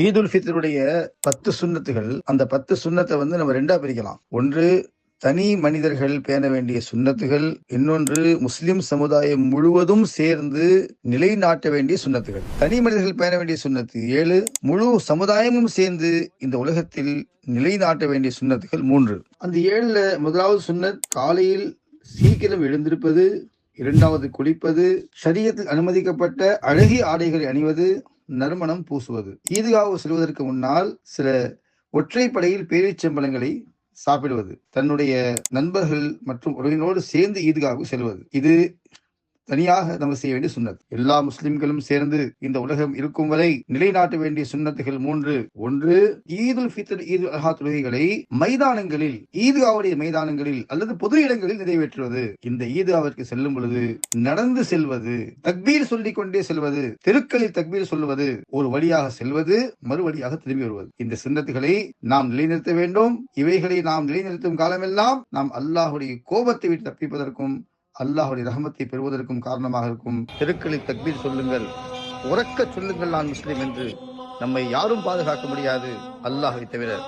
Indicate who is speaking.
Speaker 1: ஈதுல் ஃபித்ருடைய 10 சுன்னத்துகள். அந்த 10 சுன்னத்தை நம்ம ரெண்டா பிரிக்கலாம். ஒன்று தனி மனிதர்கள் பேண வேண்டிய சுன்னத்துகள், இன்னொன்று முஸ்லிம் சமுதாயம் முழுவதும் சேர்ந்து நிலைநாட்ட வேண்டிய சுன்னத்துகள். தனி மனிதர்கள் பேண வேண்டிய சுன்னத்து 7, முழு சமுதாயமும் சேர்ந்து இந்த உலகத்தில் நிலைநாட்ட வேண்டிய சுன்னத்துகள் 3. அந்த 7ல முதலாவது சுன்னத் காலையில் சீக்கிரம் எழுந்திருப்பது, இரண்டாவது குளிப்பது, ஷரியத்தில் அனுமதிக்கப்பட்ட அழகிய ஆடைகளை அணிவது, நறுமணம் பூசுவது. ஈதுகாவு செல்வதற்கு முன்னால் சில ஒற்றைப்படையில் பேரீச்சம்பழங்களை சாப்பிடுவது, தன்னுடைய நண்பர்கள் மற்றும் உறவினரோடு சேர்ந்து ஈதுகாவுக்கு செல்வது, இது தனியாக நம்ம செய்ய வேண்டிய சுன்னத். எல்லா முஸ்லிம்களும் சேர்ந்து இந்த உலகம் இருக்கும் வரை நிலைநாட்ட வேண்டிய சுன்னத்துகள் 3. ஒன்று, ஈதுல் ஃபித்ர் ஈதுல் அல்ஹா தொழுகைகளை மைதானங்களில், ஈதுகாவுடைய மைதானங்களில் அல்லது பொது இடங்களில் நிறைவேற்றுவது. இந்த ஈதுகாவிற்கு செல்லும் பொழுது நடந்து செல்வது, தக்பீர் சொல்லிக் கொண்டே செல்வது, தெருக்களில் தக்பீர் சொல்வது, ஒரு வழியாக செல்வது, மறு வழியாக திரும்பி வருவது. இந்த சுன்னத்துகளை நாம் நிலைநிறுத்த வேண்டும். இவைகளை நாம் நிலைநிறுத்தும் காலமெல்லாம் நாம் அல்லாஹுடைய கோபத்தை விட்டு தப்பிப்பதற்கும் அல்லாஹுடைய ரஹமத்தை பெறுவதற்கும் காரணமாக இருக்கும். தெருக்களில் தக்பீர் சொல்லுங்கள், உறக்க சொல்லுங்கள் நான் முஸ்லிம் என்று. நம்மை யாரும் பாதுகாக்க முடியாது, அல்லாஹ்வை தவிர.